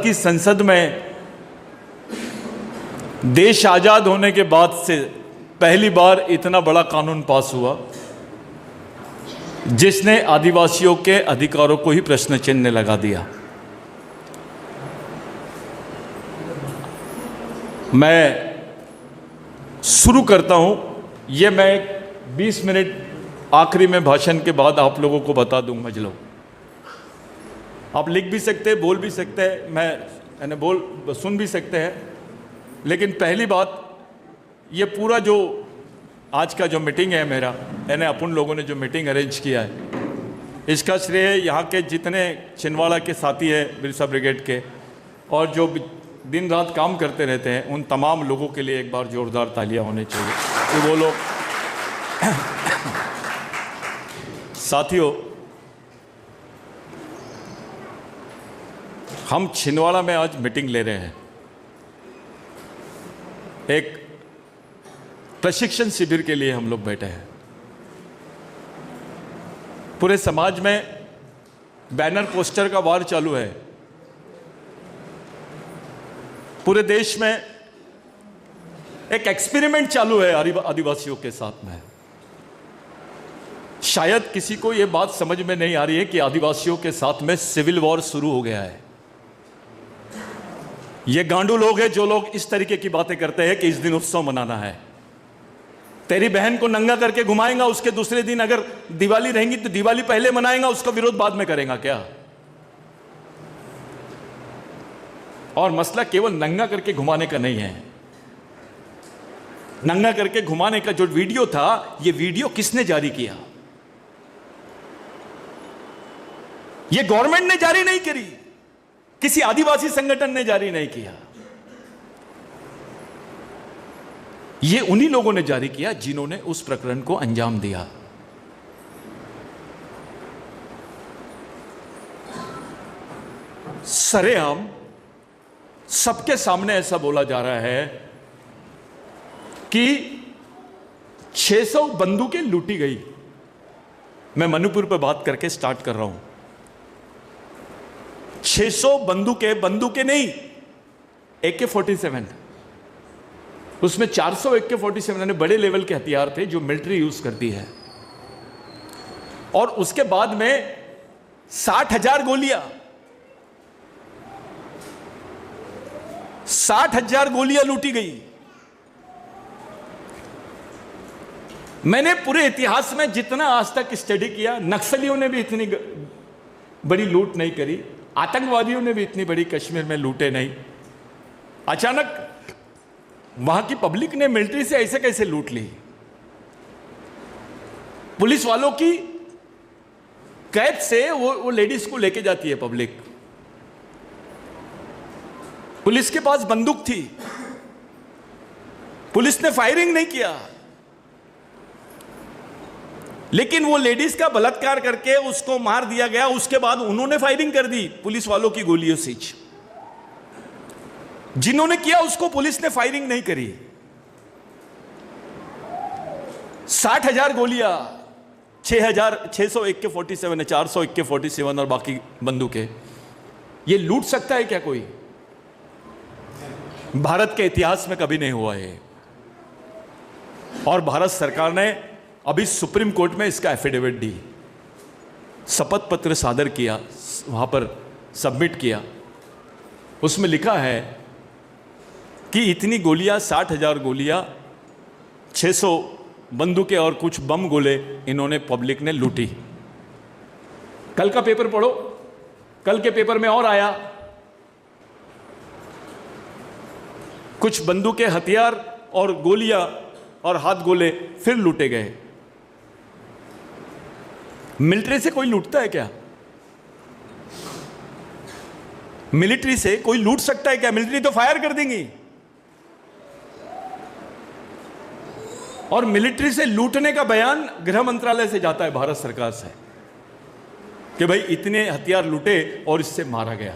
की संसद में देश आजाद होने के बाद से पहली बार इतना बड़ा कानून पास हुआ जिसने आदिवासियों के अधिकारों को ही प्रश्न चिन्ह लगा दिया। मैं शुरू करता हूं, ये मैं 20 मिनट आखिरी में भाषण के बाद आप लोगों को बता दूंगा। चलो, आप लिख भी सकते हैं, बोल भी सकते हैं, मैं सुन भी सकते हैं। लेकिन पहली बात, ये पूरा जो आज का जो मीटिंग है मेरा, यानी अपन लोगों ने जो मीटिंग अरेंज किया है, इसका श्रेय यहाँ के जितने छिंदवाड़ा के साथी हैं बिरसा ब्रिगेड के और जो दिन रात काम करते रहते हैं, उन तमाम लोगों के लिए एक बार जोरदार तालियां होनी चाहिए कि वो लोग साथियों, हम छिंदवाड़ा में आज मीटिंग ले रहे हैं। एक प्रशिक्षण शिविर के लिए हम लोग बैठे हैं। पूरे समाज में बैनर पोस्टर का वार चालू है। पूरे देश में एक एक्सपेरिमेंट चालू है आदिवासियों के साथ में। शायद किसी को यह बात समझ में नहीं आ रही है कि आदिवासियों के साथ में सिविल वॉर शुरू हो गया है। ये गांडू लोग हैं जो लोग इस तरीके की बातें करते हैं कि इस दिन उत्सव मनाना है। तेरी बहन को नंगा करके घुमाएगा, उसके दूसरे दिन अगर दिवाली रहेंगी तो दिवाली पहले मनाएगा, उसका विरोध बाद में करेगा क्या? और मसला केवल नंगा करके घुमाने का नहीं है। नंगा करके घुमाने का जो वीडियो था, ये वीडियो किसने जारी किया? ये गवर्नमेंट ने जारी नहीं करी, किसी आदिवासी संगठन ने जारी नहीं किया। ये उन्हीं लोगों ने जारी किया जिन्होंने उस प्रकरण को अंजाम दिया। सरेआम सबके सामने ऐसा बोला जा रहा है कि 600 बंदूकें लूटी गई। मैं मणिपुर पर बात करके स्टार्ट कर रहा हूं। 600 बंदूकें नहीं, AK-47, उसमें 400 AK-47 बड़े लेवल के हथियार थे जो मिलिट्री यूज करती है। और उसके बाद में 60,000 गोलियां, 60,000 गोलियां लूटी गई। मैंने पूरे इतिहास में जितना आज तक स्टडी किया, नक्सलियों ने भी इतनी बड़ी लूट नहीं करी, आतंकवादियों ने भी इतनी बड़ी कश्मीर में लूटे नहीं। अचानक वहां की पब्लिक ने मिलिट्री से ऐसे कैसे लूट ली? पुलिस वालों की कैद से वो लेडीज को लेके जाती है पब्लिक। पुलिस के पास बंदूक थी, पुलिस ने फायरिंग नहीं किया, लेकिन वो लेडीज का बलात्कार करके उसको मार दिया गया। उसके बाद उन्होंने फायरिंग कर दी पुलिस वालों की गोलियों से। जिन्होंने किया उसको पुलिस ने फायरिंग नहीं करी। 60,000 गोलियां, 600 AK-47, 400 AK-47 और बाकी बंदूकें, ये लूट सकता है क्या कोई? भारत के इतिहास में कभी नहीं हुआ है। और भारत सरकार ने अभी सुप्रीम कोर्ट में इसका एफिडेविट दी, शपथ पत्र सादर किया, वहां पर सबमिट किया। उसमें लिखा है कि इतनी गोलियां, 60,000 गोलियां, 600 बंदूकें और कुछ बम गोले इन्होंने पब्लिक ने लूटी। कल का पेपर पढ़ो, कल के पेपर में और आया कुछ बंदूकें, हथियार और गोलियां और हाथ गोले फिर लूटे गए। मिलिट्री से कोई लूटता है क्या? मिलिट्री से कोई लूट सकता है क्या? मिलिट्री तो फायर कर देंगी। और मिलिट्री से लूटने का बयान गृह मंत्रालय से जाता है, भारत सरकार से, कि भाई इतने हथियार लूटे और इससे मारा गया।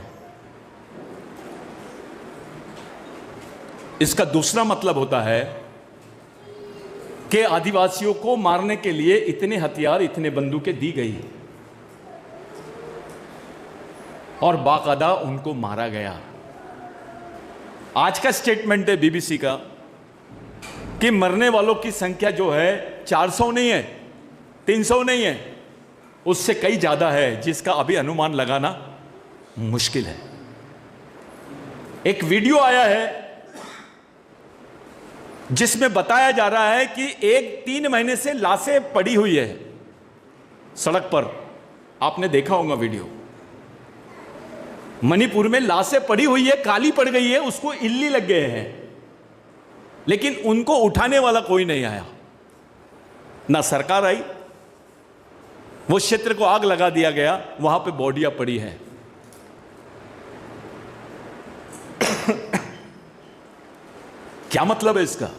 इसका दूसरा मतलब होता है कि आदिवासियों को मारने के लिए इतने हथियार, इतने बंदूकें दी गई और बाकायदा उनको मारा गया। आज का स्टेटमेंट है बीबीसी का कि मरने वालों की संख्या जो है 400 नहीं है, 300 नहीं है, उससे कई ज्यादा है, जिसका अभी अनुमान लगाना मुश्किल है। एक वीडियो आया है जिसमें बताया जा रहा है कि 3 महीने से लाशें पड़ी हुई है सड़क पर। आपने देखा होगा वीडियो। मणिपुर में लाशें पड़ी हुई है, काली पड़ गई है, उसको इल्ली लग गए हैं, लेकिन उनको उठाने वाला कोई नहीं आया, ना सरकार आई। वो क्षेत्र को आग लगा दिया गया, वहां पे बॉडियां पड़ी हैं। क्या मतलब है इसका?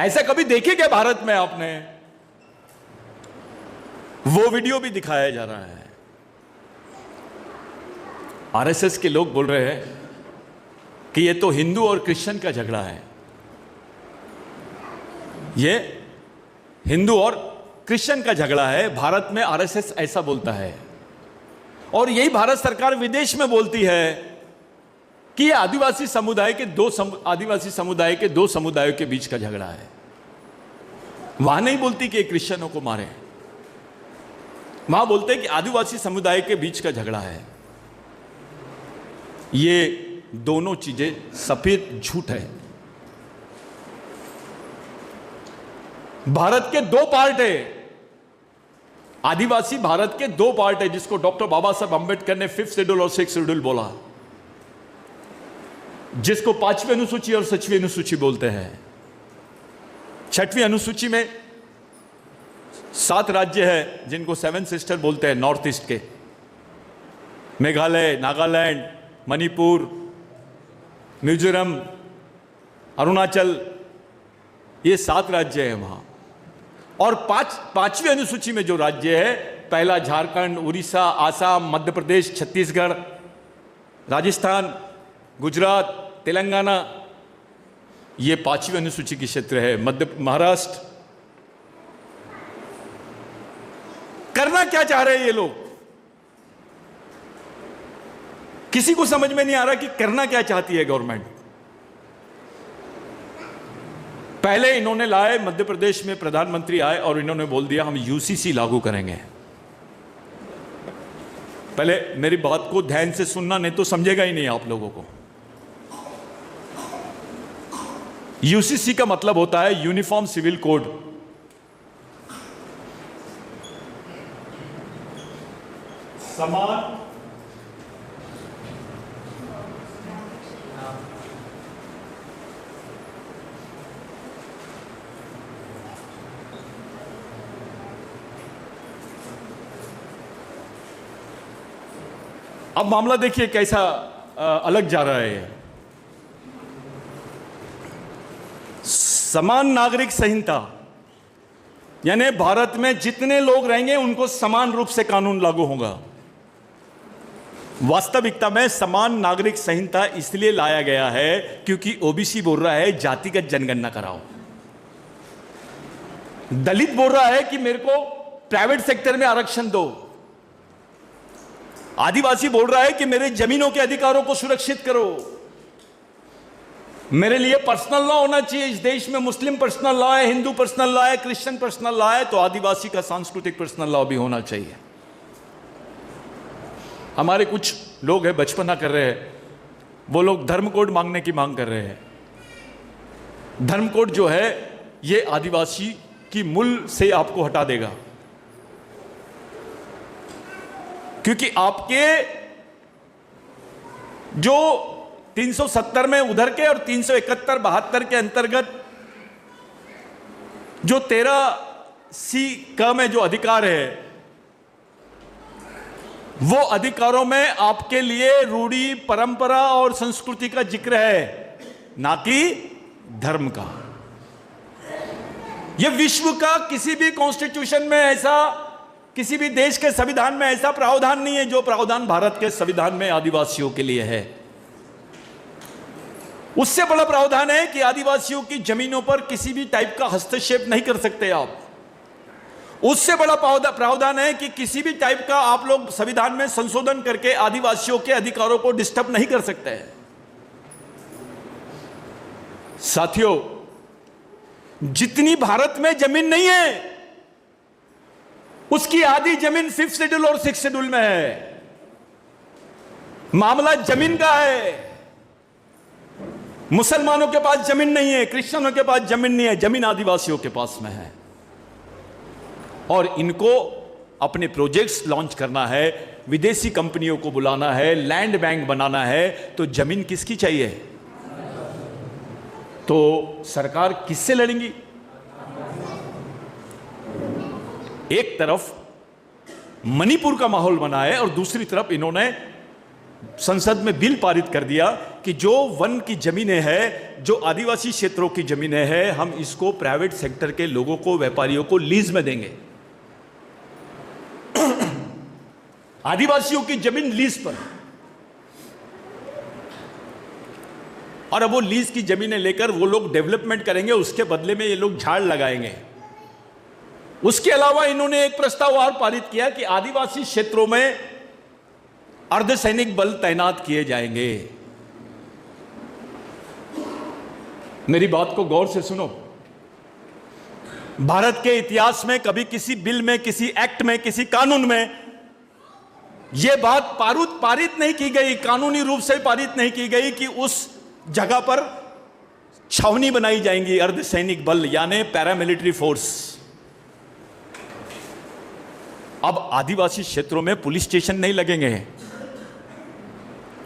ऐसा कभी देखे क्या भारत में आपने? वो वीडियो भी दिखाया जा रहा है। आरएसएस के लोग बोल रहे हैं कि ये तो हिंदू और क्रिश्चियन का झगड़ा है। ये हिंदू और क्रिश्चियन का झगड़ा है, भारत में आरएसएस ऐसा बोलता है। और यही भारत सरकार विदेश में बोलती है कि ये आदिवासी समुदाय के दो समुदायों के बीच का झगड़ा है। वहां नहीं बोलती कि क्रिश्चियनों को मारे, वहां बोलते हैं कि आदिवासी समुदाय के बीच का झगड़ा है। ये दोनों चीजें सफेद झूठ है। भारत के 2 पार्ट है, आदिवासी भारत के 2 पार्ट है, जिसको डॉक्टर बाबा साहब अंबेडकर ने 5th शेड्यूल और 6th शेड्यूल बोला, जिसको 5वीं अनुसूची और 6वीं अनुसूची बोलते हैं। 6वीं अनुसूची में 7 राज्य है जिनको 7 सिस्टर बोलते हैं, नॉर्थ ईस्ट के, मेघालय, नागालैंड, मणिपुर, मिजोरम, अरुणाचल, ये 7 राज्य है वहां। और 5वीं अनुसूची में जो राज्य है, पहला झारखंड, उड़ीसा, आसाम, मध्य प्रदेश, छत्तीसगढ़, राजस्थान, गुजरात, तेलंगाना, ये 5वीं अनुसूची की क्षेत्र है। महाराष्ट्र। करना क्या चाह रहे हैं ये लोग? किसी को समझ में नहीं आ रहा कि करना क्या चाहती है गवर्नमेंट। पहले इन्होंने लाए, मध्य प्रदेश में प्रधानमंत्री आए और इन्होंने बोल दिया हम यूसीसी लागू करेंगे। पहले मेरी बात को ध्यान से सुनना, नहीं तो समझेगा ही नहीं आप लोगों को। यूसीसी का मतलब होता है यूनिफॉर्म सिविल कोड। समान अब मामला देखिए कैसा अलग जा रहा है। समान नागरिक संहिता, यानी भारत में जितने लोग रहेंगे उनको समान रूप से कानून लागू होगा। वास्तविकता में समान नागरिक संहिता इसलिए लाया गया है क्योंकि ओबीसी बोल रहा है जातिगत जनगणना कराओ, दलित बोल रहा है कि मेरे को प्राइवेट सेक्टर में आरक्षण दो, आदिवासी बोल रहा है कि मेरे जमीनों के अधिकारों को सुरक्षित करो, मेरे लिए पर्सनल लॉ होना चाहिए। इस देश में मुस्लिम पर्सनल लॉ है, हिंदू पर्सनल लॉ है, क्रिश्चियन पर्सनल लॉ है, तो आदिवासी का सांस्कृतिक पर्सनल लॉ भी होना चाहिए। हमारे कुछ लोग हैं बचपना कर रहे हैं, वो लोग धर्म कोड मांगने की मांग कर रहे हैं। धर्म कोड जो है ये आदिवासी की मूल से आपको हटा देगा, क्योंकि आपके जो 370 में उधर के और 371-72 के अंतर्गत जो 13C का में जो अधिकार है, वो अधिकारों में आपके लिए रूढ़ी, परंपरा और संस्कृति का जिक्र है, ना कि धर्म का। यह विश्व का किसी भी कॉन्स्टिट्यूशन में ऐसा, किसी भी देश के संविधान में ऐसा प्रावधान नहीं है जो प्रावधान भारत के संविधान में आदिवासियों के लिए है। उससे बड़ा प्रावधान है कि आदिवासियों की जमीनों पर किसी भी टाइप का हस्तक्षेप नहीं कर सकते आप। उससे बड़ा प्रावधान है कि किसी भी टाइप का आप लोग संविधान में संशोधन करके आदिवासियों के अधिकारों को डिस्टर्ब नहीं कर सकते हैं। साथियों, जितनी भारत में जमीन नहीं है उसकी आधी जमीन 5th शेड्यूल और 6th शेड्यूल में है। मामला जमीन का है। मुसलमानों के पास जमीन नहीं है, क्रिश्चियनों के पास जमीन नहीं है, जमीन आदिवासियों के पास में है। और इनको अपने प्रोजेक्ट्स लॉन्च करना है, विदेशी कंपनियों को बुलाना है, लैंड बैंक बनाना है, तो जमीन किसकी चाहिए? तो सरकार किससे लड़ेंगी? एक तरफ मणिपुर का माहौल बना है और दूसरी तरफ इन्होंने संसद में बिल पारित कर दिया कि जो वन की जमीनें हैं, जो आदिवासी क्षेत्रों की जमीनें हैं, हम इसको प्राइवेट सेक्टर के लोगों को, व्यापारियों को लीज में देंगे। आदिवासियों की जमीन लीज पर। और अब वो लीज की जमीनें लेकर वो लोग डेवलपमेंट करेंगे, उसके बदले में ये लोग झाड़ लगाएंगे। उसके अलावा इन्होंने एक प्रस्ताव और पारित किया कि आदिवासी क्षेत्रों में अर्धसैनिक बल तैनात किए जाएंगे। मेरी बात को गौर से सुनो। भारत के इतिहास में कभी किसी बिल में, किसी एक्ट में, किसी कानून में यह बात पारित नहीं की गई, कानूनी रूप से पारित नहीं की गई कि उस जगह पर छावनी बनाई जाएंगी अर्धसैनिक बल, यानी पैरामिलिट्री फोर्स। अब आदिवासी क्षेत्रों में पुलिस स्टेशन नहीं लगेंगे।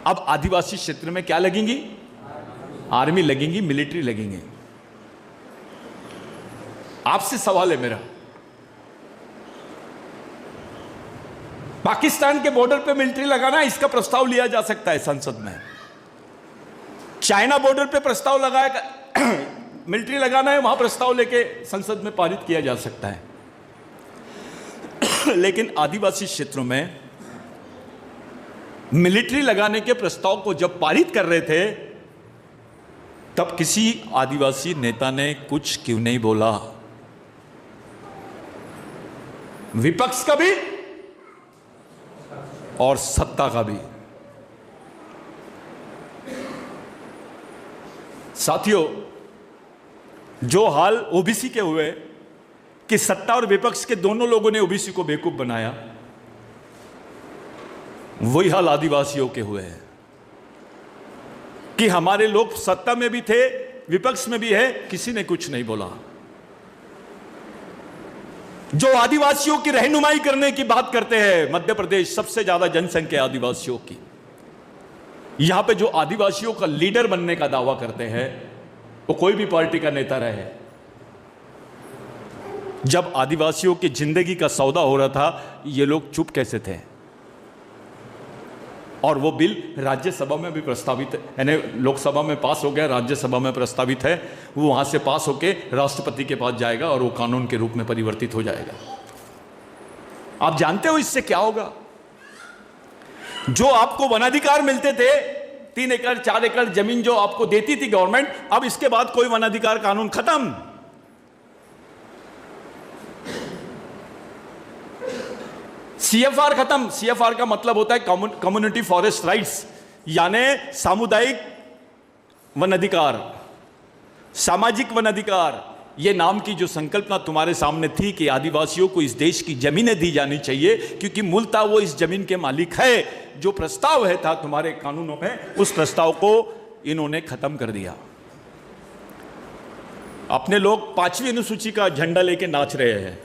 अब आदिवासी क्षेत्र में क्या लगेंगी? आर्मी लगेंगी, मिलिट्री लगेंगे। आपसे सवाल है मेरा, पाकिस्तान के बॉर्डर पे मिलिट्री लगाना, इसका प्रस्ताव लिया जा सकता है संसद में। चाइना बॉर्डर पे प्रस्ताव लगाया मिलिट्री लगाना है, वहां प्रस्ताव लेके संसद में पारित किया जा सकता है। लेकिन आदिवासी क्षेत्रों में मिलिट्री लगाने के प्रस्ताव को जब पारित कर रहे थे, तब किसी आदिवासी नेता ने कुछ क्यों नहीं बोला? विपक्ष का भी और सत्ता का भी। साथियों, जो हाल ओबीसी के हुए कि सत्ता और विपक्ष के दोनों लोगों ने ओबीसी को बेवकूफ बनाया, वही हाल आदिवासियों के हुए हैं कि हमारे लोग सत्ता में भी थे, विपक्ष में भी है, किसी ने कुछ नहीं बोला। जो आदिवासियों की रहनुमाई करने की बात करते हैं, मध्य प्रदेश सबसे ज्यादा जनसंख्या आदिवासियों की, यहां पे जो आदिवासियों का लीडर बनने का दावा करते हैं वो कोई भी पार्टी का नेता रहे, जब आदिवासियों की जिंदगी का सौदा हो रहा था, ये लोग चुप कैसे थे? और वो बिल राज्यसभा में भी प्रस्तावित है, यानी लोकसभा में पास हो गया, राज्यसभा में प्रस्तावित है, वो वहां से पास होके राष्ट्रपति के पास जाएगा और वो कानून के रूप में परिवर्तित हो जाएगा। आप जानते हो इससे क्या होगा? जो आपको वनाधिकार मिलते थे, 3 एकड़ 4 एकड़ जमीन जो आपको देती थी गवर्नमेंट, अब इसके बाद कोई वनाधिकार कानून खत्म। सीएफआर खत्म। सीएफआर का मतलब होता है कम्युनिटी फॉरेस्ट राइट्स, यानी सामुदायिक वन अधिकार, सामाजिक वन अधिकार। ये नाम की जो संकल्पना तुम्हारे सामने थी कि आदिवासियों को इस देश की जमीनें दी जानी चाहिए क्योंकि मूलतः वो इस जमीन के मालिक है, जो प्रस्ताव है था तुम्हारे कानूनों में, उस प्रस्ताव को इन्होंने खत्म कर दिया। अपने लोग 5वीं अनुसूची का झंडा लेके नाच रहे हैं।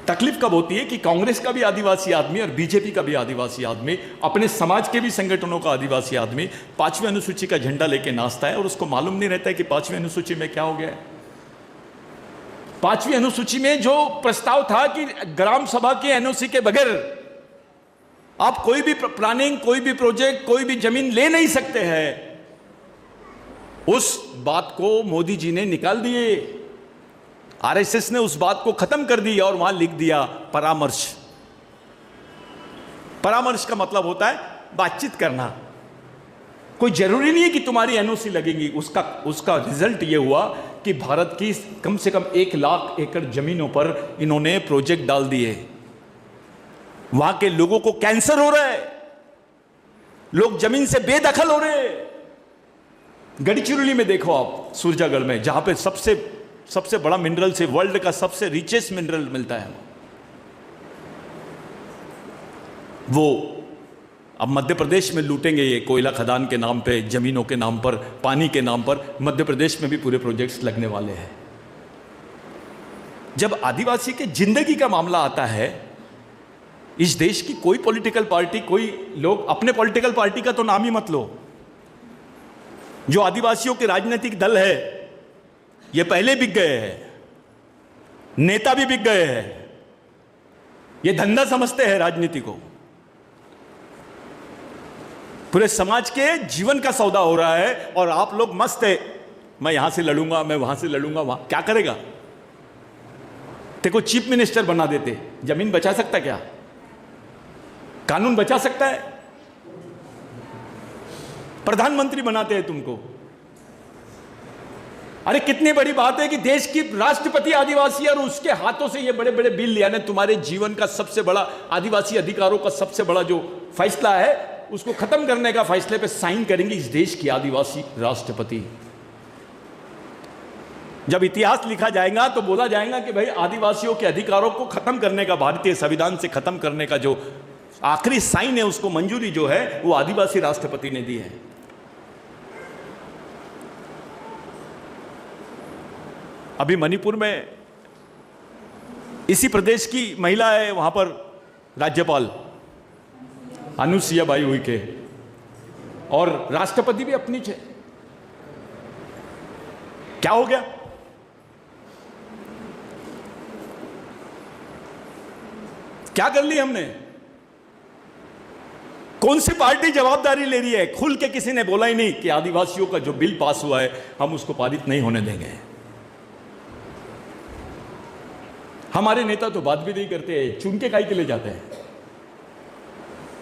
तकलीफ कब होती है कि कांग्रेस का भी आदिवासी आदमी और बीजेपी का भी आदिवासी आदमी, अपने समाज के भी संगठनों का आदिवासी आदमी 5वीं अनुसूची का झंडा लेके नाचता है और उसको मालूम नहीं रहता है कि 5वीं अनुसूची में क्या हो गया है। 5वीं अनुसूची में जो प्रस्ताव था कि ग्राम सभा की एनओसी के बगैर आप कोई भी प्लानिंग, कोई भी प्रोजेक्ट, कोई भी जमीन ले नहीं सकते हैं, उस बात को मोदी जी ने निकाल दिए। आरएसएस ने उस बात को खत्म कर दी और वहां लिख दिया परामर्श। परामर्श का मतलब होता है बातचीत करना। कोई जरूरी नहीं है कि तुम्हारी एनओसी लगेगी। उसका रिजल्ट यह हुआ कि भारत की कम से कम 1 लाख एकड़ जमीनों पर इन्होंने प्रोजेक्ट डाल दिए। वहां के लोगों को कैंसर हो रहा है, लोग जमीन से बेदखल हो रहे हैं। गढ़चिरौली में देखो आप, सूरजागढ़ में, जहां पे सबसे बड़ा मिनरल से, वर्ल्ड का सबसे रिचेस्ट मिनरल मिलता है, वो अब मध्य प्रदेश में लूटेंगे ये कोयला खदान के नाम पे, जमीनों के नाम पर, पानी के नाम पर। मध्य प्रदेश में भी पूरे प्रोजेक्ट्स लगने वाले हैं। जब आदिवासी के जिंदगी का मामला आता है, इस देश की कोई पॉलिटिकल पार्टी, कोई लोग, अपने पॉलिटिकल पार्टी का तो नाम ही मत लो, जो आदिवासियों के राजनीतिक दल है ये पहले बिक गए हैं, नेता भी बिक गए हैं, ये धंधा समझते हैं राजनीति को। पूरे समाज के जीवन का सौदा हो रहा है और आप लोग मस्त है, मैं यहां से लड़ूंगा, मैं वहां से लड़ूंगा। वहां क्या करेगा? तेको चीफ मिनिस्टर बना देते, जमीन बचा सकता क्या? कानून बचा सकता है? प्रधानमंत्री बनाते हैं तुमको। अरे कितनी बड़ी बात है कि देश की राष्ट्रपति आदिवासी है और उसके हाथों से ये बड़े बड़े बिल लिया ने। तुम्हारे जीवन का सबसे बड़ा, आदिवासी अधिकारों का सबसे बड़ा जो फैसला है, उसको खत्म करने का फैसले पे साइन करेंगे इस देश की आदिवासी राष्ट्रपति। जब इतिहास लिखा जाएगा तो बोला जाएगा कि भाई आदिवासियों के अधिकारों को खत्म करने का, भारतीय संविधान से खत्म करने का जो आखिरी साइन है, उसको मंजूरी जो है वो आदिवासी राष्ट्रपति ने दी है। अभी मणिपुर में इसी प्रदेश की महिला है, वहां पर राज्यपाल अनुसुईया बाई उइके, और राष्ट्रपति भी अपनी है। क्या हो गया? क्या कर ली हमने? कौन सी पार्टी जवाबदारी ले रही है? खुल के किसी ने बोला ही नहीं कि आदिवासियों का जो बिल पास हुआ है हम उसको पारित नहीं होने देंगे। हमारे नेता तो बात भी नहीं करते, चुन के काहे के लिए जाते हैं?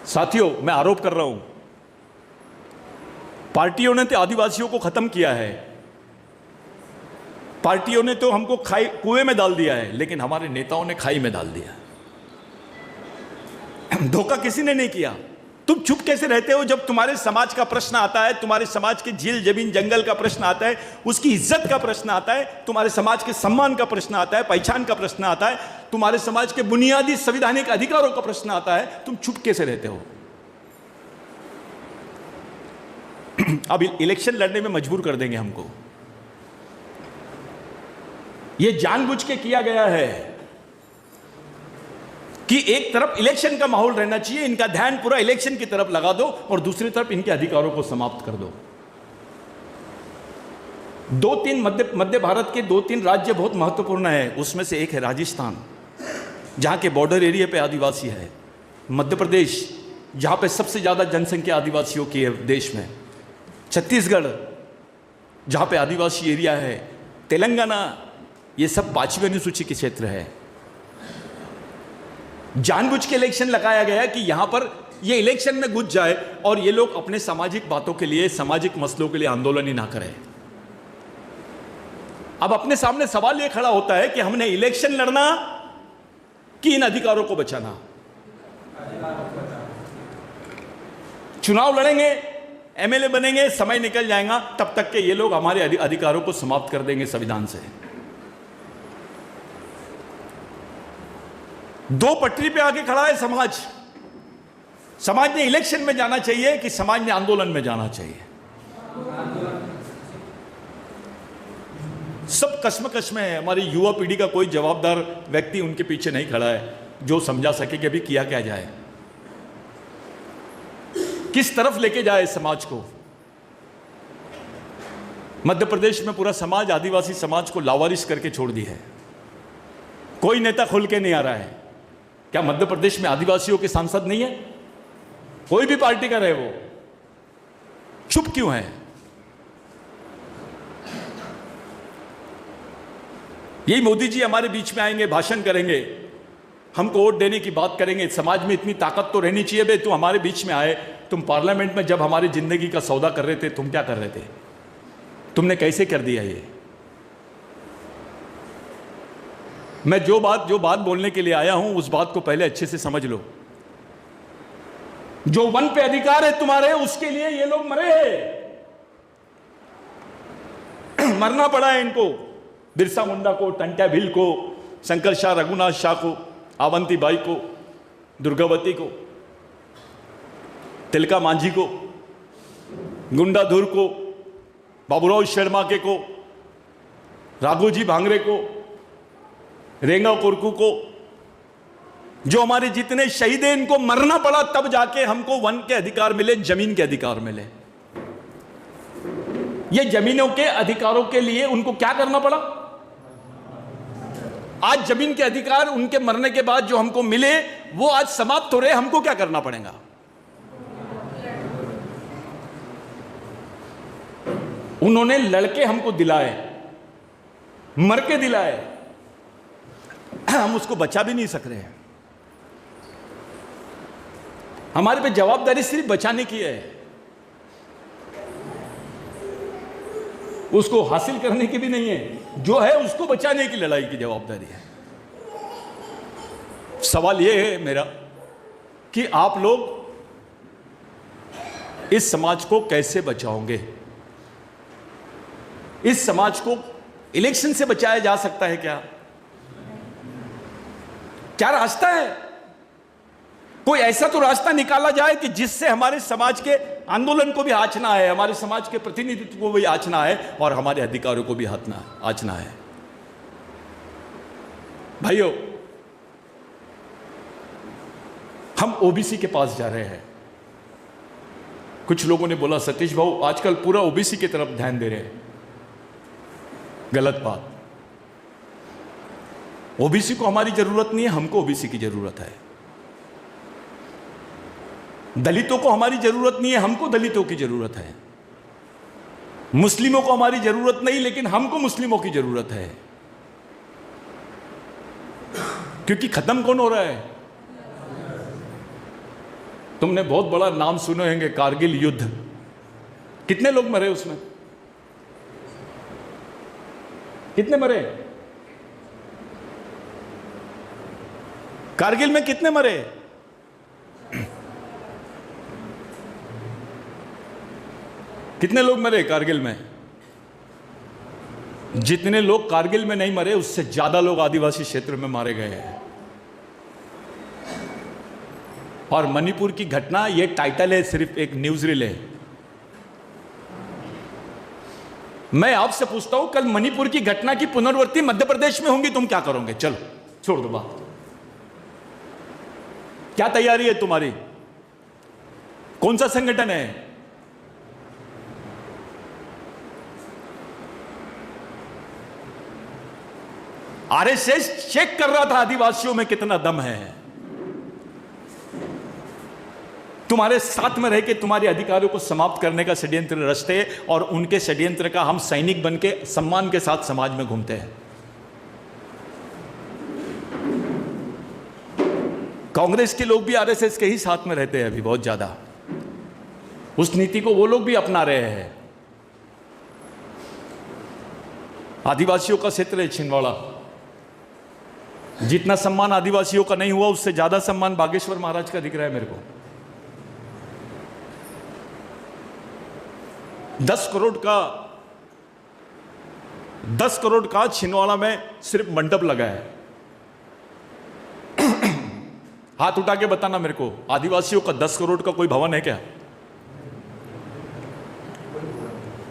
साथियों, मैं आरोप कर रहा हूं, पार्टियों ने तो आदिवासियों को खत्म किया है, पार्टियों ने तो हमको कुएं में डाल दिया है, लेकिन हमारे नेताओं ने खाई में डाल दिया। धोखा किसी ने नहीं किया। तुम चुप कैसे रहते हो जब तुम्हारे समाज का प्रश्न आता है, तुम्हारे समाज के झील जमीन जंगल का प्रश्न आता है, उसकी इज्जत का प्रश्न आता है, तुम्हारे समाज के सम्मान का प्रश्न आता है, पहचान का प्रश्न आता है, तुम्हारे समाज के बुनियादी संवैधानिक अधिकारों का प्रश्न आता है, तुम चुप कैसे रहते हो? अब इलेक्शन लड़ने में मजबूर कर देंगे हमको। यह जानबूझ के किया गया है कि एक तरफ इलेक्शन का माहौल रहना चाहिए, इनका ध्यान पूरा इलेक्शन की तरफ लगा दो और दूसरी तरफ इनके अधिकारों को समाप्त कर दो। मध्य भारत के 2-3 राज्य बहुत महत्वपूर्ण है, उसमें से एक है राजस्थान, जहां के बॉर्डर एरिया पे आदिवासी है, मध्य प्रदेश जहां पे सबसे ज्यादा जनसंख्या आदिवासियों की है देश में, छत्तीसगढ़ जहां पे आदिवासी एरिया है, तेलंगाना, ये सब 5वीं अनुसूची के क्षेत्र है। जानबूझ के इलेक्शन लगाया गया कि यहां पर ये इलेक्शन में घुस जाए और ये लोग अपने सामाजिक बातों के लिए, सामाजिक मसलों के लिए आंदोलन ही ना करें। अब अपने सामने सवाल ये खड़ा होता है कि हमने इलेक्शन लड़ना कि इन अधिकारों को बचाना? चुनाव लड़ेंगे, एमएलए बनेंगे, समय निकल जाएगा, तब तक के ये लोग हमारे अधिकारों को समाप्त कर देंगे संविधान से। दो पटरी पे आके खड़ा है समाज। समाज ने इलेक्शन में जाना चाहिए कि समाज ने आंदोलन में जाना चाहिए? सब कश्मकश में है। हमारी युवा पीढ़ी का कोई जवाबदार व्यक्ति उनके पीछे नहीं खड़ा है जो समझा सके कि अभी किया क्या जाए, किस तरफ लेके जाए समाज को। मध्य प्रदेश में पूरा समाज, आदिवासी समाज को लावारिस करके छोड़ दी है। कोई नेता खुल के नहीं आ रहा है। क्या मध्य प्रदेश में आदिवासियों के सांसद नहीं है? कोई भी पार्टी का रहे, वो चुप क्यों है? यही मोदी जी हमारे बीच में आएंगे, भाषण करेंगे, हमको वोट देने की बात करेंगे। समाज में इतनी ताकत तो रहनी चाहिए बे, तुम हमारे बीच में आए। तुम पार्लियामेंट में जब हमारी जिंदगी का सौदा कर रहे थे, तुम क्या कर रहे थे? तुमने कैसे कर दिया ये? मैं जो बात बोलने के लिए आया हूं उस बात को पहले अच्छे से समझ लो। जो वन पे अधिकार है तुम्हारे, उसके लिए ये लोग मरे हैं, मरना पड़ा है इनको। बिरसा मुंडा को, टंट्या भील को, शंकर शाह, रघुनाथ शाह को, आवंती बाई को, दुर्गावती को, तिलका मांझी को, गुंडाधुर को, बाबूराव शर्मा के को, राघोजी भांगरे को, रेंगा कुरकू को, जो हमारे जितने शहीद हैं इनको मरना पड़ा, तब जाके हमको वन के अधिकार मिले, जमीन के अधिकार मिले। ये जमीनों के अधिकारों के लिए उनको क्या करना पड़ा? आज जमीन के अधिकार उनके मरने के बाद जो हमको मिले वो आज समाप्त हो रहे, हमको क्या करना पड़ेगा? उन्होंने लड़के हमको दिलाए, मर के दिलाए, हम उसको बचा भी नहीं सक रहे हैं। हमारे पे जवाबदारी सिर्फ बचाने की है, उसको हासिल करने की भी नहीं है। जो है उसको बचाने की लड़ाई की जवाबदारी है। सवाल यह है मेरा कि आप लोग इस समाज को कैसे बचाओगे? इस समाज को इलेक्शन से बचाया जा सकता है क्या? क्या रास्ता है? कोई ऐसा तो रास्ता निकाला जाए कि जिससे हमारे समाज के आंदोलन को भी आंचना है, हमारे समाज के प्रतिनिधित्व को भी आंचना है और हमारे अधिकारों को भी आंचना है। भाइयों, हम ओबीसी के पास जा रहे हैं। कुछ लोगों ने बोला सतीश भाऊ आजकल पूरा ओबीसी की तरफ ध्यान दे रहे हैं। गलत बात। ओबीसी को हमारी जरूरत नहीं है, हमको ओबीसी की जरूरत है। दलितों को हमारी जरूरत नहीं है, हमको दलितों की जरूरत है। मुस्लिमों को हमारी जरूरत नहीं, लेकिन हमको मुस्लिमों की जरूरत है। क्योंकि खत्म कौन हो रहा है? तुमने बहुत बड़ा नाम सुने होंगे, कारगिल युद्ध। कितने लोग मरे उसमें? कितने मरे? कारगिल में कितने मरे? कितने लोग मरे कारगिल में? जितने लोग कारगिल में नहीं मरे उससे ज्यादा लोग आदिवासी क्षेत्र में मारे गए हैं। और मणिपुर की घटना, यह टाइटल है, सिर्फ एक न्यूज रील है। मैं आपसे पूछता हूं, कल मणिपुर की घटना की पुनरावृत्ति मध्य प्रदेश में होंगी, तुम क्या करोगे? चलो छोड़ दो बात। क्या तैयारी है तुम्हारी? कौन सा संगठन है? आरएसएस चेक कर रहा था आदिवासियों में कितना दम है। तुम्हारे साथ में रह के तुम्हारे अधिकारों को समाप्त करने का षड्यंत्र रचते और उनके षड्यंत्र का हम सैनिक बन के सम्मान के साथ समाज में घूमते हैं। कांग्रेस के लोग भी आरएसएस के ही साथ में रहते हैं अभी बहुत ज्यादा। उस नीति को वो लोग भी अपना रहे हैं। आदिवासियों का क्षेत्र है छिंदवाड़ा। जितना सम्मान आदिवासियों का नहीं हुआ उससे ज्यादा सम्मान बागेश्वर महाराज का दिख रहा है मेरे को। 10 करोड़ का छिंदवाड़ा में सिर्फ मंडप लगा है। हाथ उठा के बताना मेरे को, आदिवासियों का 10 करोड़ का कोई भवन है क्या?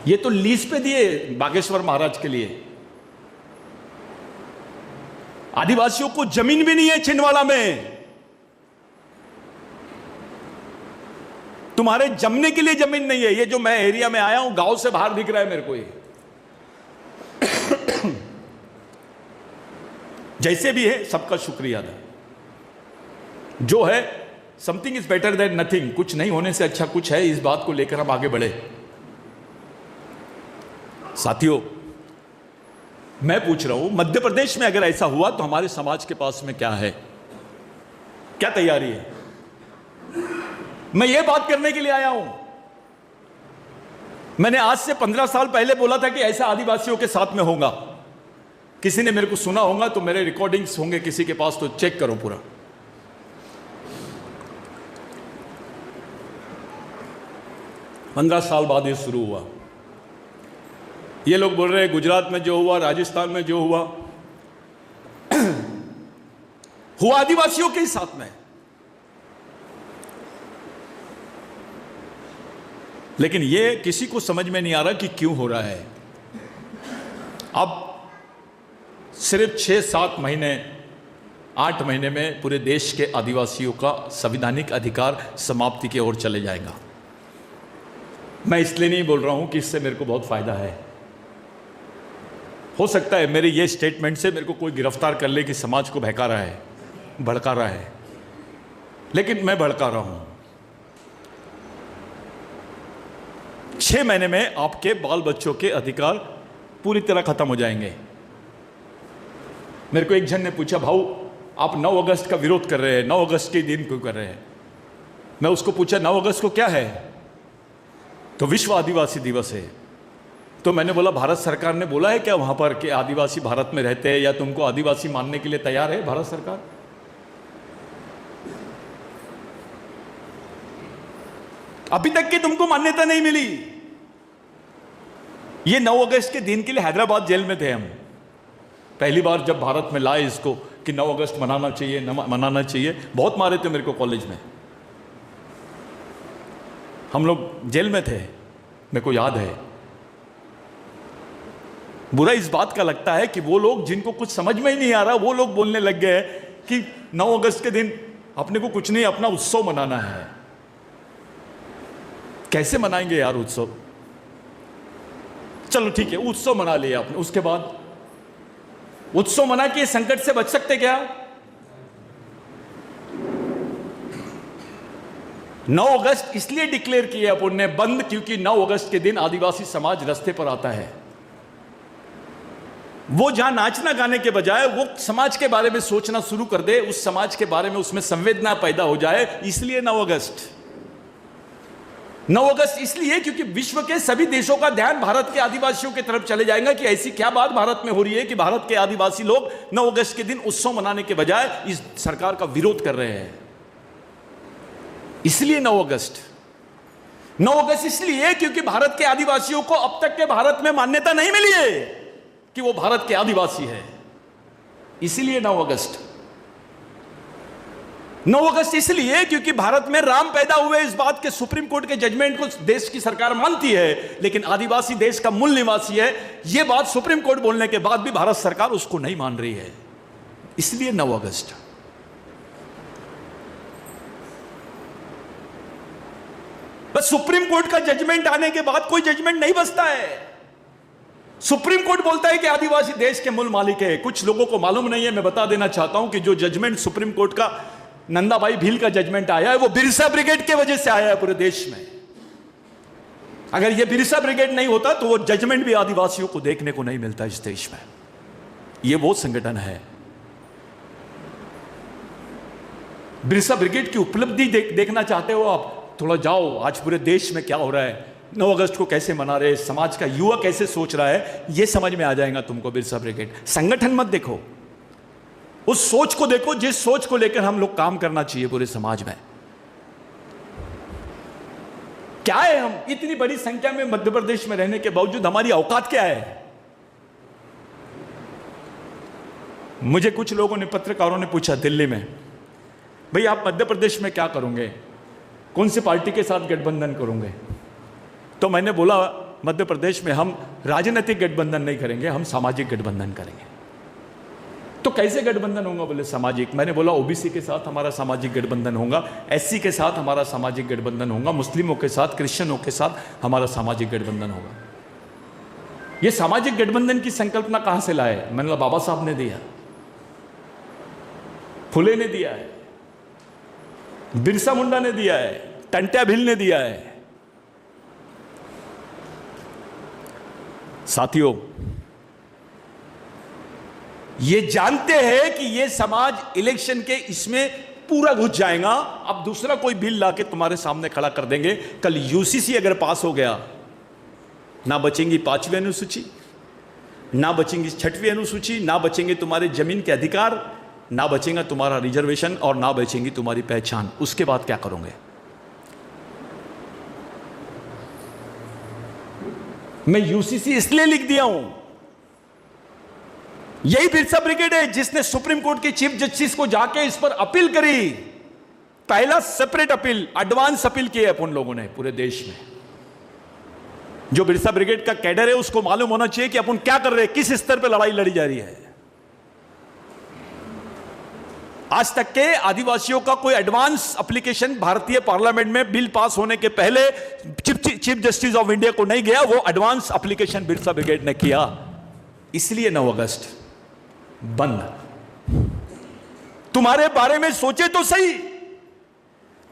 ये तो लीज पे दिए बागेश्वर महाराज के लिए। आदिवासियों को जमीन भी नहीं है छिंदवाड़ा में। तुम्हारे जमने के लिए जमीन नहीं है। ये जो मैं एरिया में आया हूं, गांव से बाहर दिख रहा है मेरे को ये। जैसे भी है सबका शुक्रिया अदा। जो है something is better than nothing. कुछ नहीं होने से अच्छा कुछ है, इस बात को लेकर हम आगे बढ़े। साथियों, मैं पूछ रहा हूं, मध्य प्रदेश में अगर ऐसा हुआ तो हमारे समाज के पास में क्या है? क्या तैयारी है? मैं ये बात करने के लिए आया हूं। मैंने आज से 15 साल पहले बोला था कि ऐसा आदिवासियों के साथ में होगा। किसी ने मेरे को सुना होगा तो मेरे रिकॉर्डिंग्स होंगे किसी के पास, तो चेक करो पूरा। पंद्रह साल बाद ये शुरू हुआ। ये लोग बोल रहे हैं गुजरात में जो हुआ, राजस्थान में जो हुआ हुआ आदिवासियों के ही साथ में। लेकिन ये किसी को समझ में नहीं आ रहा कि क्यों हो रहा है। अब सिर्फ 6-7 महीने, 8 महीने में पूरे देश के आदिवासियों का संवैधानिक अधिकार समाप्ति की ओर चले जाएगा। मैं इसलिए नहीं बोल रहा हूं कि इससे मेरे को बहुत फायदा है। हो सकता है मेरे ये स्टेटमेंट से मेरे को कोई गिरफ्तार कर ले कि समाज को बहका रहा है, भड़का रहा है, लेकिन मैं भड़का रहा हूं। 6 महीने में आपके बाल बच्चों के अधिकार पूरी तरह खत्म हो जाएंगे। मेरे को एक जन ने पूछा, भाऊ आप 9 अगस्त का विरोध कर रहे हैं, 9 अगस्त के दिन क्यों कर रहे हैं? मैं उसको पूछा 9 अगस्त को क्या है? तो विश्व आदिवासी दिवस है। तो मैंने बोला भारत सरकार ने बोला है क्या वहां पर कि आदिवासी भारत में रहते हैं, या तुमको आदिवासी मानने के लिए तैयार है भारत सरकार? अभी तक की तुमको मान्यता नहीं मिली। ये 9 अगस्त के दिन के लिए हैदराबाद जेल में थे हम। पहली बार जब भारत में लाए इसको कि 9 अगस्त मनाना चाहिए, मनाना चाहिए, बहुत मारे थे मेरे को कॉलेज में। हम लोग जेल में थे, मेरे को याद है। बुरा इस बात का लगता है कि वो लोग जिनको कुछ समझ में ही नहीं आ रहा, वो लोग बोलने लग गए कि 9 अगस्त के दिन अपने को कुछ नहीं, अपना उत्सव मनाना है। कैसे मनाएंगे यार उत्सव? चलो ठीक है, उत्सव मना लिया आपने, उसके बाद उत्सव मना के संकट से बच सकते क्या? 9 अगस्त इसलिए डिक्लेयर किया अपन ने बंद क्योंकि 9 अगस्त के दिन आदिवासी समाज रास्ते पर आता है। वो जहां नाचना गाने के बजाय वो समाज के बारे में सोचना शुरू कर दे, उस समाज के बारे में उसमें संवेदना पैदा हो जाए, इसलिए 9 अगस्त। 9 अगस्त इसलिए क्योंकि विश्व के सभी देशों का ध्यान भारत के आदिवासियों की तरफ चले जाएगा कि ऐसी क्या बात भारत में हो रही है कि भारत के आदिवासी लोग 9 अगस्त के दिन उत्सव मनाने के बजाय इस सरकार का विरोध कर रहे हैं। इसलिए 9 अगस्त। 9 अगस्त इसलिए क्योंकि भारत के आदिवासियों को अब तक के भारत में मान्यता नहीं मिली है कि वो भारत के आदिवासी है, इसलिए 9 अगस्त। 9 अगस्त इसलिए क्योंकि भारत में राम पैदा हुए, इस बात के सुप्रीम कोर्ट के जजमेंट को देश की सरकार मानती है, लेकिन आदिवासी देश का मूल निवासी है, यह बात सुप्रीम कोर्ट बोलने के बाद भी भारत सरकार उसको नहीं मान रही है, इसलिए 9 अगस्त। बस सुप्रीम कोर्ट का जजमेंट आने के बाद कोई जजमेंट नहीं बचता है। सुप्रीम कोर्ट बोलता है कि आदिवासी देश के मूल मालिक है। कुछ लोगों को मालूम नहीं है, मैं बता देना चाहता हूं कि जो जजमेंट सुप्रीम कोर्ट का नंदाबाई भील का जजमेंट आया है वो बिरसा ब्रिगेड के वजह से आया है पूरे देश में। अगर ये बिरसा ब्रिगेड नहीं होता तो वो जजमेंट भी आदिवासियों को देखने को नहीं मिलता इस देश में। ये वो संगठन है। बिरसा ब्रिगेड की उपलब्धि देखना चाहते हो आप, थोड़ा जाओ आज पूरे देश में क्या हो रहा है, 9 अगस्त को कैसे मना रहे, समाज का युवा कैसे सोच रहा है, यह समझ में आ जाएगा तुमको। बिरसा ब्रिगेड संगठन मत देखो, उस सोच को देखो जिस सोच को लेकर हम लोग काम करना चाहिए पूरे समाज में। क्या है हम इतनी बड़ी संख्या में मध्य प्रदेश में रहने के बावजूद हमारी औकात क्या है? मुझे कुछ लोगों ने, पत्रकारों ने पूछा दिल्ली में, भाई आप मध्य प्रदेश में क्या करोगे, कौन सी पार्टी के साथ गठबंधन करोगे? तो मैंने बोला मध्य प्रदेश में हम राजनीतिक गठबंधन नहीं करेंगे, हम सामाजिक गठबंधन करेंगे। तो कैसे गठबंधन होगा? बोले सामाजिक। मैंने बोला ओबीसी के साथ हमारा सामाजिक गठबंधन होगा, एससी के साथ हमारा सामाजिक गठबंधन होगा, मुस्लिमों के साथ, क्रिश्चियनों के साथ हमारा सामाजिक गठबंधन होगा। ये सामाजिक गठबंधन की संकल्पना कहां से लाए? मैंने बोला बाबा साहब ने दिया, फुले ने दिया है, बिरसा मुंडा ने दिया है, टंट्या भील ने दिया है। साथियों, ये जानते हैं कि ये समाज इलेक्शन के इसमें पूरा घुस जाएगा, अब दूसरा कोई बिल लाके तुम्हारे सामने खड़ा कर देंगे। कल यूसीसी अगर पास हो गया, ना बचेंगी 5वीं अनुसूची, ना बचेंगी 6वीं अनुसूची, ना बचेंगे तुम्हारे जमीन के अधिकार, ना बचेगा तुम्हारा रिजर्वेशन और ना बचेंगी तुम्हारी पहचान। उसके बाद क्या करोगे? मैं यूसीसी इसलिए लिख दिया हूं, यही बिरसा ब्रिगेड है जिसने सुप्रीम कोर्ट के चीफ जस्टिस को जाके इस पर अपील करी। पहला सेपरेट अपील, एडवांस अपील की है अपन लोगों ने पूरे देश में। जो बिरसा ब्रिगेड का कैडर है उसको मालूम होना चाहिए कि अपन क्या कर रहे हैं, किस स्तर पर लड़ाई लड़ी जा रही है। आज तक के आदिवासियों का कोई एडवांस एप्लीकेशन भारतीय पार्लियामेंट में बिल पास होने के पहले चीफ जस्टिस ऑफ इंडिया को नहीं गया, वो एडवांस एप्लीकेशन बिरसा ब्रिगेड ने किया। इसलिए 9 अगस्त बंद। तुम्हारे बारे में सोचे तो सही,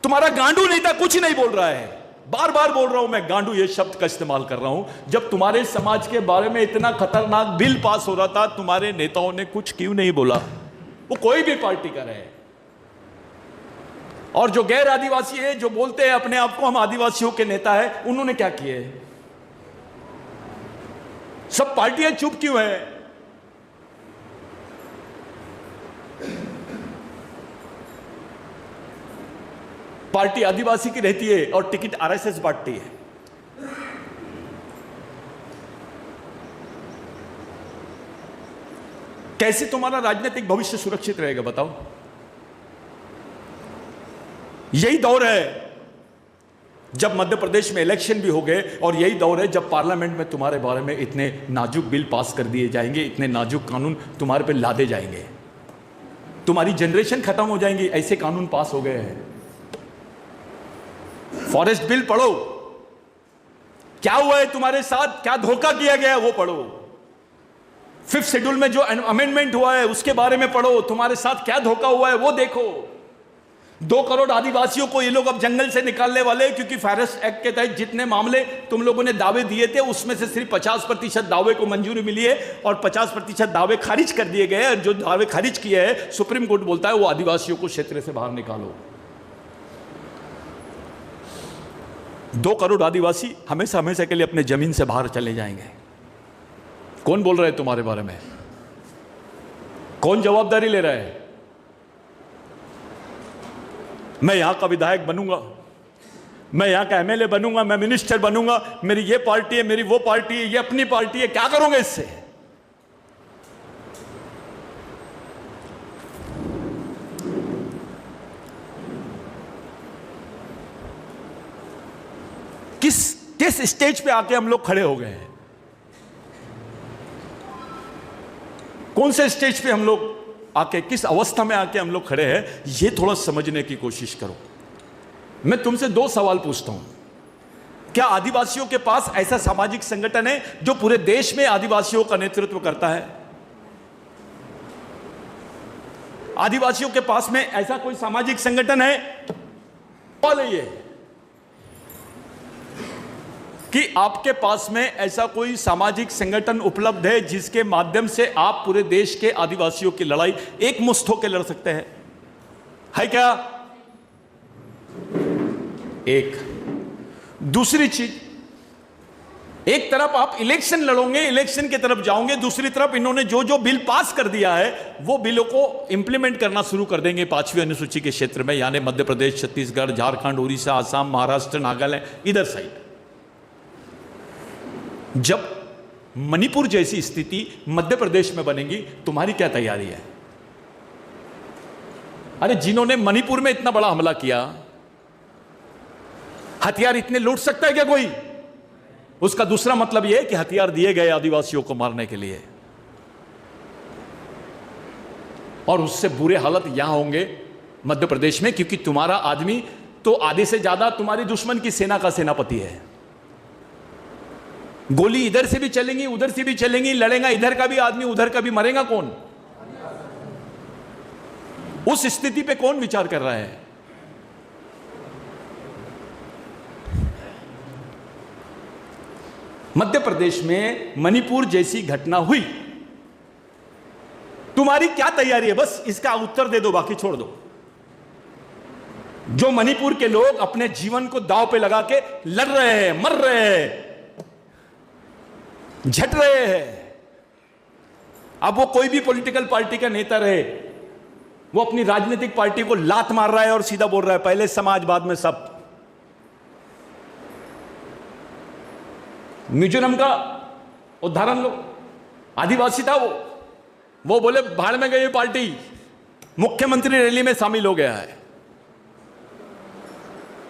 तुम्हारा गांडू नेता कुछ नहीं बोल रहा है। बार बार बोल रहा हूं मैं, गांडू ये शब्द का इस्तेमाल कर रहा हूं। जब तुम्हारे समाज के बारे में इतना खतरनाक बिल पास हो रहा था, तुम्हारे नेताओं ने कुछ क्यों नहीं बोला? वो कोई भी पार्टी का रहे। और जो गैर आदिवासी है, जो बोलते हैं अपने आप को हम आदिवासियों के नेता है, उन्होंने क्या किए? सब पार्टियां चुप क्यों है? पार्टी आदिवासी की रहती है और टिकट आरएसएस बांटती है। कैसे तुम्हारा राजनीतिक भविष्य सुरक्षित रहेगा बताओ? यही दौर है जब मध्य प्रदेश में इलेक्शन भी हो गए, और यही दौर है जब पार्लियामेंट में तुम्हारे बारे में इतने नाजुक बिल पास कर दिए जाएंगे, इतने नाजुक कानून तुम्हारे पे लादे जाएंगे। तुम्हारी जनरेशन खत्म हो जाएंगी, ऐसे कानून पास हो गए हैं। फॉरेस्ट बिल पढ़ो, क्या हुआ है तुम्हारे साथ, क्या धोखा किया गया है वो पढ़ो। 5th शेड्यूल में जो अमेंडमेंट हुआ है उसके बारे में पढ़ो, तुम्हारे साथ क्या धोखा हुआ है वो देखो। 2 करोड़ आदिवासियों को ये लोग अब जंगल से निकालने वाले, क्योंकि फॉरेस्ट एक्ट के तहत जितने मामले तुम लोगों ने दावे दिए थे उसमें से सिर्फ 50% दावे को मंजूरी मिली है और 50% दावे खारिज कर दिए गए। और जो दावे खारिज किए हैं, सुप्रीम कोर्ट बोलता है वो आदिवासियों को क्षेत्र से बाहर निकालो। 2 करोड़ आदिवासी हमेशा हमेशा के लिए अपने जमीन से बाहर चले जाएंगे। कौन बोल रहा है तुम्हारे बारे में? कौन जवाबदारी ले रहा है? मैं यहां का विधायक बनूंगा, मैं यहां का एमएलए बनूंगा, मैं मिनिस्टर बनूंगा, मेरी ये पार्टी है, मेरी वो पार्टी है, ये अपनी पार्टी है, क्या करोगे इससे? किस स्टेज पे आके हम लोग खड़े हो गए हैं? कौन से स्टेज पे हम लोग आके, किस अवस्था में आके हम लोग खड़े हैं, ये थोड़ा समझने की कोशिश करो। मैं तुमसे 2 सवाल पूछता हूं। क्या आदिवासियों के पास ऐसा सामाजिक संगठन है जो पूरे देश में आदिवासियों का नेतृत्व करता है? आदिवासियों के पास में ऐसा कोई सामाजिक संगठन है? सवाल है ये कि आपके पास में ऐसा कोई सामाजिक संगठन उपलब्ध है जिसके माध्यम से आप पूरे देश के आदिवासियों की लड़ाई एक मुश्त होकर लड़ सकते हैं? है क्या? एक। दूसरी चीज, एक तरफ आप इलेक्शन लड़ोगे, इलेक्शन की तरफ जाओगे, दूसरी तरफ इन्होंने जो जो बिल पास कर दिया है वो बिलों को इंप्लीमेंट करना शुरू कर देंगे 5वीं अनुसूची के क्षेत्र में, यानी मध्य प्रदेश, छत्तीसगढ़, झारखंड, उड़ीसा, आसाम, महाराष्ट्र, नागालैंड, इधर साइड। जब मणिपुर जैसी स्थिति मध्य प्रदेश में बनेगी, तुम्हारी क्या तैयारी है? अरे जिन्होंने मणिपुर में इतना बड़ा हमला किया, हथियार इतने लूट सकता है क्या कोई? उसका दूसरा मतलब यह है कि हथियार दिए गए आदिवासियों को मारने के लिए, और उससे बुरे हालत यहां होंगे मध्य प्रदेश में, क्योंकि तुम्हारा आदमी तो आधे से ज्यादा तुम्हारी दुश्मन की सेना का सेनापति है। गोली इधर से भी चलेंगी, उधर से भी चलेंगी, लड़ेगा इधर का भी आदमी, उधर का भी, मरेगा कौन? उस स्थिति पे कौन विचार कर रहा है? मध्य प्रदेश में मणिपुर जैसी घटना हुई, तुम्हारी क्या तैयारी है? बस इसका उत्तर दे दो, बाकी छोड़ दो। जो मणिपुर के लोग अपने जीवन को दांव पे लगा के लड़ रहे हैं, मर रहे हैं, झट रहे हैं, अब वो कोई भी पॉलिटिकल पार्टी का नेता रहे, वो अपनी राजनीतिक पार्टी को लात मार रहा है और सीधा बोल रहा है पहले समाज बाद में सब। मिजोरम का उदाहरण लो, आदिवासी था वो बोले भाड़ में गई पार्टी, मुख्यमंत्री रैली में शामिल हो गया है।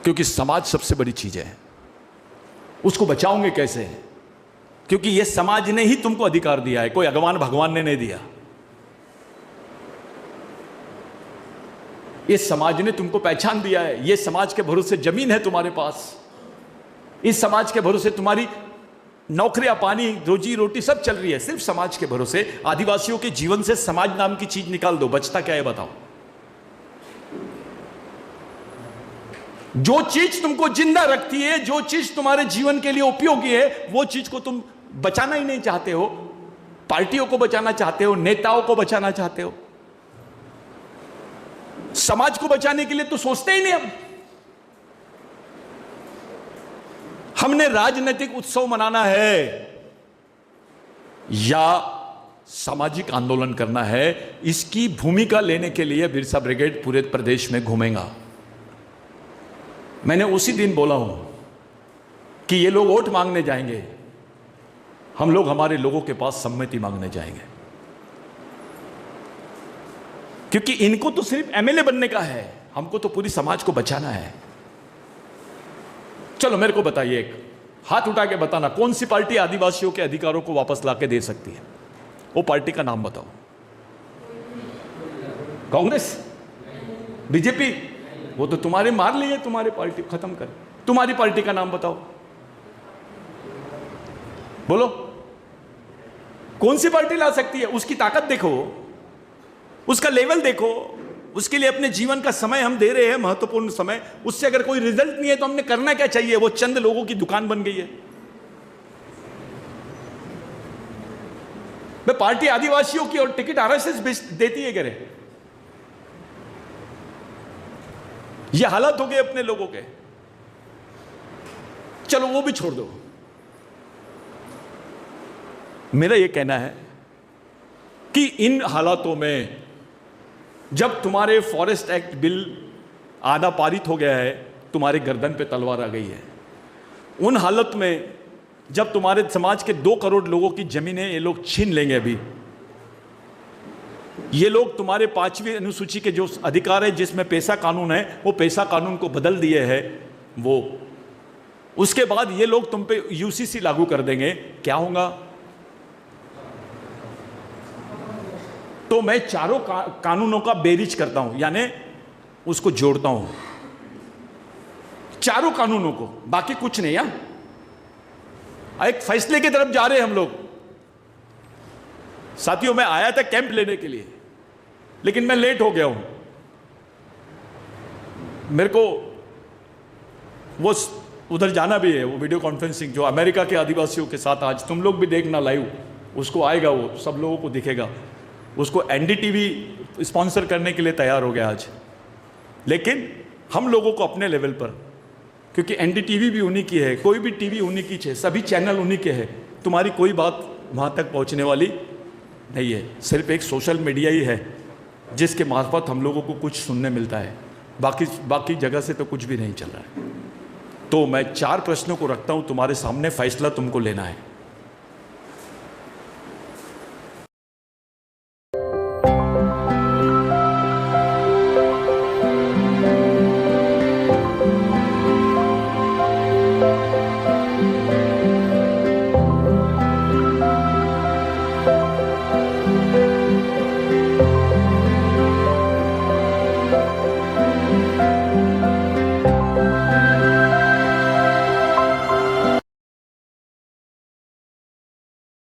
क्योंकि समाज सबसे बड़ी चीज है, उसको बचाओगे कैसे? क्योंकि यह समाज ने ही तुमको अधिकार दिया है, कोई भगवान भगवान ने नहीं दिया। ये समाज ने तुमको पहचान दिया है, ये समाज के भरोसे जमीन है तुम्हारे पास, इस समाज के भरोसे तुम्हारी नौकरियां, पानी, रोजी रोटी सब चल रही है, सिर्फ समाज के भरोसे। आदिवासियों के जीवन से समाज नाम की चीज निकाल दो, बचता क्या है बताओ? जो चीज तुमको जिंदा रखती है, जो चीज तुम्हारे जीवन के लिए उपयोगी है, वो चीज को तुम बचाना ही नहीं चाहते हो। पार्टियों को बचाना चाहते हो, नेताओं को बचाना चाहते हो, समाज को बचाने के लिए तो सोचते ही नहीं। हमने राजनीतिक उत्सव मनाना है या सामाजिक आंदोलन करना है, इसकी भूमिका लेने के लिए बिरसा ब्रिगेड पूरे प्रदेश में घूमेगा। मैंने उसी दिन बोला हूं कि ये लोग वोट मांगने जाएंगे, हम लोग हमारे लोगों के पास सम्मति मांगने जाएंगे, क्योंकि इनको तो सिर्फ एमएलए बनने का है, हमको तो पूरी समाज को बचाना है। चलो मेरे को बताइए, एक हाथ उठा के बताना, कौन सी पार्टी आदिवासियों के अधिकारों को वापस लाके दे सकती है? वो पार्टी का नाम बताओ। कांग्रेस, बीजेपी, वो तो तुम्हारे मार लिए, तुम्हारी पार्टी खत्म कर। तुम्हारी पार्टी का नाम बताओ, बोलो कौन सी पार्टी ला सकती है? उसकी ताकत देखो, उसका लेवल देखो, उसके लिए अपने जीवन का समय हम दे रहे हैं, महत्वपूर्ण समय। उससे अगर कोई रिजल्ट नहीं है तो हमने करना क्या चाहिए? वो चंद लोगों की दुकान बन गई है। पार्टी आदिवासियों की और टिकट आरएसएस देती है, कह रहे ये हालत हो गए अपने लोगों के। चलो वो भी छोड़ दो, मेरा यह कहना है कि इन हालातों में जब तुम्हारे फॉरेस्ट एक्ट बिल आधा पारित हो गया है, तुम्हारे गर्दन पे तलवार आ गई है, उन हालत में जब तुम्हारे समाज के 2 करोड़ लोगों की जमीनें ये लोग छीन लेंगे, अभी ये लोग तुम्हारे 5वीं अनुसूची के जो अधिकार है, जिसमें पेशा कानून है, वो पेशा कानून को बदल दिए हैं वो, उसके बाद ये लोग तुम पे यूसीसी लागू कर देंगे, क्या होगा? तो मैं चारों कानूनों का बेरीज करता हूं, यानी उसको जोड़ता हूं, चारों कानूनों को, बाकी कुछ नहीं। एक फैसले की तरफ जा रहे हैं हम लोग। साथियों, मैं आया था कैंप लेने के लिए, लेकिन मैं लेट हो गया हूं। मेरे को वो उधर जाना भी है, वो वीडियो कॉन्फ्रेंसिंग जो अमेरिका के आदिवासियों के साथ, आज तुम लोग भी देखना लाइव, उसको आएगा, वो सब लोगों को दिखेगा। उसको एनडीटीवी स्पॉन्सर करने के लिए तैयार हो गया आज, लेकिन हम लोगों को अपने लेवल पर, क्योंकि एनडीटीवी भी उन्हीं की है, कोई भी टीवी उन्हीं की है, सभी चैनल उन्हीं के हैं, तुम्हारी कोई बात वहाँ तक पहुँचने वाली नहीं है। सिर्फ एक सोशल मीडिया ही है जिसके मार्फत हम लोगों को कुछ सुनने मिलता है, बाकी जगह से तो कुछ भी नहीं चल रहा है। तो मैं 4 प्रश्नों को रखता हूँ तुम्हारे सामने, फैसला तुमको लेना है।